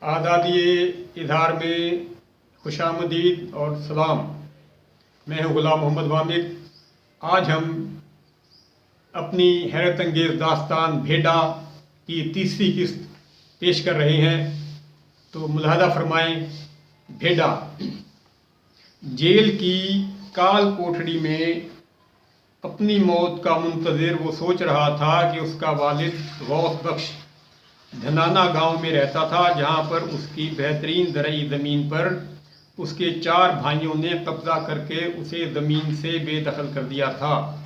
आदादी इजहार में खुशामदीद और सलाम। मैं हूँ गुलाम मोहम्मद वामिद। आज हम अपनी हैरत अंगेज़ दास्तान भेड़ा की तीसरी किस्त पेश कर रहे हैं। तो मुलाहजा फरमाएं। भेड़ा। जेल की काल कोठड़ी में अपनी मौत का मुंतज़िर वो सोच रहा था कि उसका वालिद गौस बख्श धनाना गांव में रहता था, जहां पर उसकी बेहतरीन ज़रई ज़मीन पर उसके 4 भाइयों ने कब्ज़ा करके उसे ज़मीन से बेदखल कर दिया था।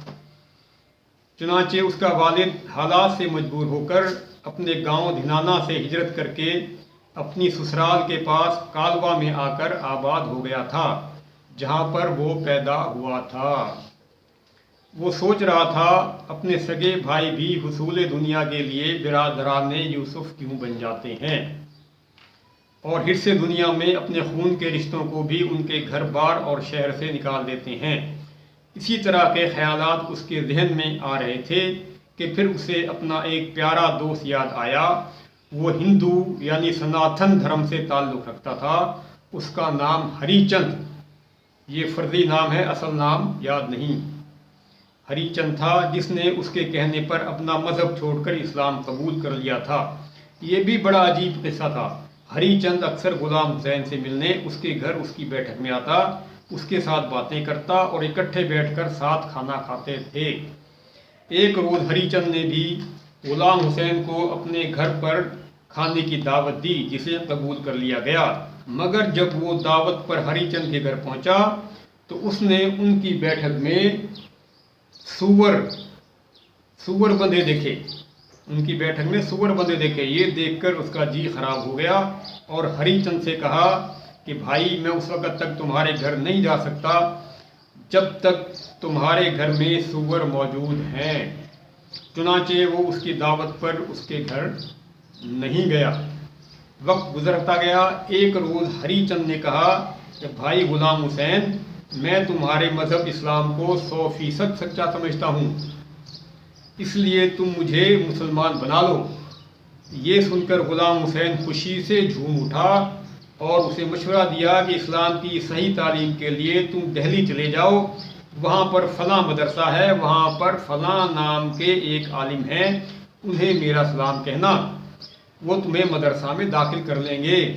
चुनांचे उसका वालिद हालात से मजबूर होकर अपने गांव धनाना से हिजरत करके अपनी ससुराल के पास कालवा में आकर आबाद हो गया था, जहां पर वो पैदा हुआ था। वो सोच रहा था अपने सगे भाई भी हुसूल दुनिया के लिए बिरादरान यूसुफ क्यों बन जाते हैं, और हिस्से दुनिया में अपने खून के रिश्तों को भी उनके घर बार और शहर से निकाल देते हैं। इसी तरह के ख्यालात उसके जहन में आ रहे थे कि फिर उसे अपना एक प्यारा दोस्त याद आया। वो हिंदू यानी सनातन धर्म से ताल्लुक़ रखता था। उसका नाम हरिचंद, ये फर्जी नाम है, असल नाम याद नहीं, हरिचंद था, जिसने उसके कहने पर अपना मज़हब छोड़कर इस्लाम कबूल कर लिया था। ये भी बड़ा अजीब किस्सा था। हरिचंद अक्सर गुलाम हुसैन से मिलने उसके घर उसकी बैठक में आता, उसके साथ बातें करता और इकट्ठे बैठकर साथ खाना खाते थे। एक रोज़ हरिचंद ने भी गुलाम हुसैन को अपने घर पर खाने की दावत दी, जिसे कबूल कर लिया गया। मगर जब वो दावत पर हरिचंद के घर पहुंचा तो उसने उनकी बैठक में सूअर बंधे देखे। उनकी बैठक में सूअर बंधे देखे। ये देखकर उसका जी खराब हो गया और हरिचंद से कहा कि भाई, मैं उस वक़्त तक तुम्हारे घर नहीं जा सकता जब तक तुम्हारे घर में सूअर मौजूद हैं। चुनांचे वो उसकी दावत पर उसके घर नहीं गया। वक्त गुजरता गया। एक रोज़ हरिचंद ने कहा कि भाई गुलाम हुसैन, मैं तुम्हारे मज़हब इस्लाम को 100% सच्चा समझता हूँ, इसलिए तुम मुझे मुसलमान बना लो। ये सुनकर गुलाम हुसैन खुशी से झूम उठा और उसे मशवरा दिया कि इस्लाम की सही तालीम के लिए तुम दिल्ली चले जाओ। वहाँ पर फ़लाँ मदरसा है, वहाँ पर फ़लाँ नाम के एक आलिम हैं, उन्हें मेरा सलाम कहना, वो तुम्हें मदरसा में दाखिल कर लेंगे।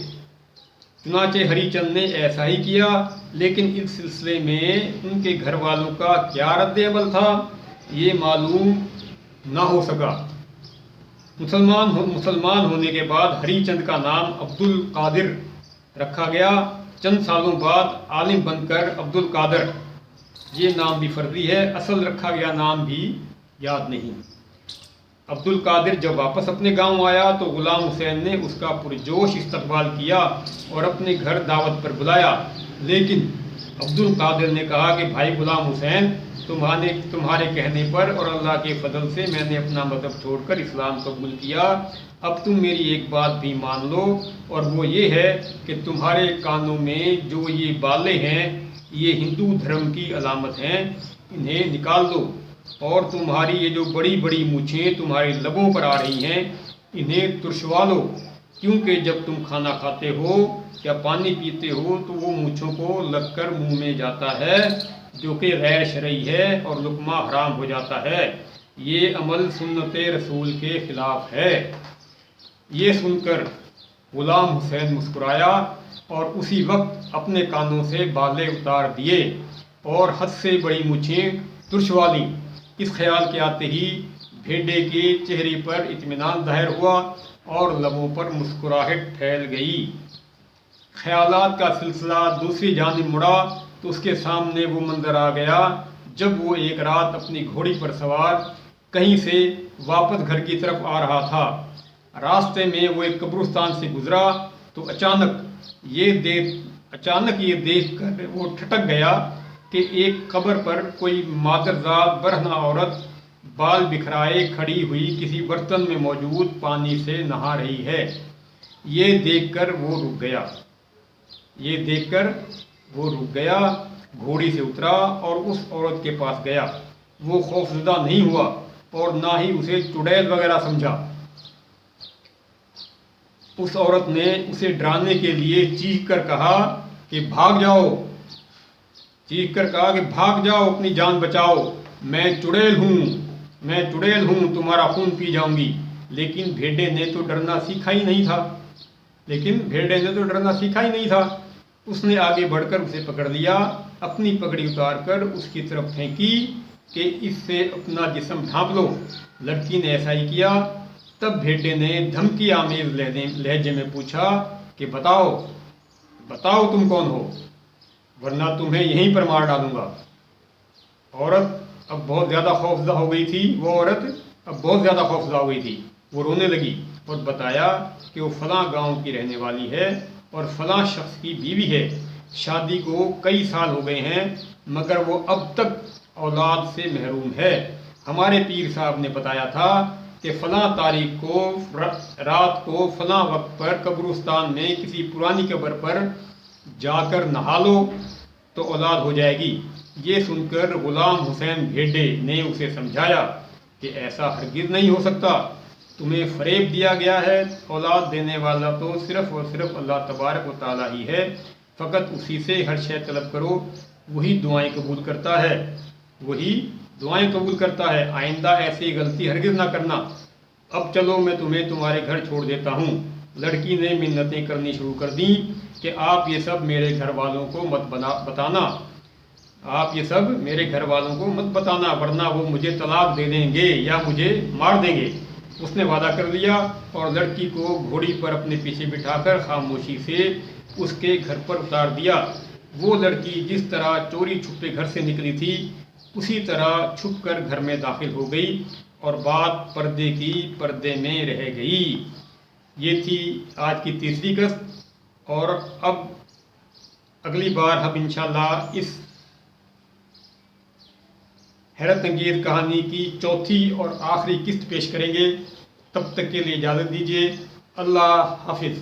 चुनांचे हरिचंद ने ऐसा ही किया, लेकिन इस सिलसिले में उनके घर वालों का क्या रद्द अमल था, ये मालूम ना हो सका। मुसलमान होने के बाद हरिचंद का नाम अब्दुल कादिर रखा गया। चंद सालों बाद आलिम बनकर अब्दुल कादर, ये नाम भी फर्जी है, असल रखा गया नाम भी याद नहीं। अब्दुल कादिर जब वापस अपने गांव आया तो गुलाम हुसैन ने उसका पुरजोश इस्तकबाल किया और अपने घर दावत पर बुलाया। लेकिन अब्दुल कादिर ने कहा कि भाई गुलाम हुसैन, तुम्हारे कहने पर और अल्लाह के फजल से मैंने अपना मज़हब छोड़कर इस्लाम कबूल किया। अब तुम मेरी एक बात भी मान लो, और वो ये है कि तुम्हारे कानों में जो ये बाले हैं, ये हिंदू धर्म की अलामत हैं, इन्हें निकाल दो। और तुम्हारी ये जो बड़ी बड़ी मूछें तुम्हारे लबों पर आ रही हैं, इन्हें तुरशवा लो, क्योंकि जब तुम खाना खाते हो या पानी पीते हो तो वो मूछों को लगकर मुंह में जाता है, जो कि गैर शरई है और लुक़मा हराम हो जाता है। ये अमल सुन्नते रसूल के ख़िलाफ़ है। ये सुनकर गुलाम हुसैन मुस्कुराया और उसी वक्त अपने कानों से बाले उतार दिए और हद से बड़ी मूछें तुरशवा लीं। इस ख्याल के आते ही भेड़े के चेहरे पर इत्मीनान ज़ाहिर हुआ और लबों पर मुस्कुराहट फैल गई। ख्यालात का सिलसिला दूसरी जानिब मुड़ा तो उसके सामने वो मंजर आ गया जब वो एक रात अपनी घोड़ी पर सवार कहीं से वापस घर की तरफ आ रहा था। रास्ते में वो एक कब्रिस्तान से गुजरा तो अचानक ये देख कर वो ठटक गया कि एक कब्र पर कोई मादरजात बरहना औरत बाल बिखराए खड़ी हुई किसी बर्तन में मौजूद पानी से नहा रही है। ये देखकर वो रुक गया, घोड़ी से उतरा और उस औरत के पास गया। वो खौफज़दा नहीं हुआ और ना ही उसे चुड़ैल वगैरह समझा। उस औरत ने उसे डराने के लिए चीख कर कहा कि भाग जाओ, चीख कर कहा कि भाग जाओ, अपनी जान बचाओ, मैं चुड़ैल हूँ, तुम्हारा खून पी जाऊंगी। लेकिन भेड़े ने तो डरना सीखा ही नहीं था। उसने आगे बढ़कर उसे पकड़ लिया, अपनी पगड़ी उतार कर उसकी तरफ फेंकी कि इससे अपना जिस्म ढांप लो। लड़की ने ऐसा ही किया। तब भेड़े ने धमकी आमेज लहजे में पूछा कि बताओ तुम कौन हो, वरना तुम्हें यहीं पर मार डालूंगा। औरत अब बहुत ज़्यादा खौफज़दा हो गई थी। वो रोने लगी और बताया कि वो फलां गांव की रहने वाली है और फलां शख्स की बीवी है। शादी को कई साल हो गए हैं, मगर वो अब तक औलाद से महरूम है। हमारे पीर साहब ने बताया था कि फलां तारीख को रात को फलां वक्त पर कब्रिस्तान में किसी पुरानी कब्र पर जाकर नहा लो तो औलाद हो जाएगी। ये सुनकर गुलाम हुसैन भेड़े ने उसे समझाया कि ऐसा हरगिज़ नहीं हो सकता, तुम्हें फ़रेब दिया गया है। औलाद देने वाला तो सिर्फ़ और सिर्फ अल्लाह तबारक व तआला ही है। फ़कत उसी से हर शय तलब करो, वही दुआएं कबूल करता है। आइंदा ऐसी गलती हरगिज़ ना करना। अब चलो, मैं तुम्हें तुम्हारे घर छोड़ देता हूँ। लड़की ने मिन्नतें करनी शुरू कर दी कि आप ये सब मेरे घर वालों को मत बताना, वरना वो मुझे तलाक दे देंगे या मुझे मार देंगे। उसने वादा कर लिया और लड़की को घोड़ी पर अपने पीछे बिठाकर खामोशी से उसके घर पर उतार दिया। वो लड़की जिस तरह चोरी छुपे घर से निकली थी, उसी तरह छुपकर घर में दाखिल हो गई और बात पर्दे में रह गई। ये थी आज की तीसरी किस्त और अब अगली बार हम इंशाअल्लाह इस हैरत अंगेज़ कहानी की चौथी और आखिरी किस्त पेश करेंगे। तब तक के लिए इजाज़त दीजिए। अल्लाह हाफिज़।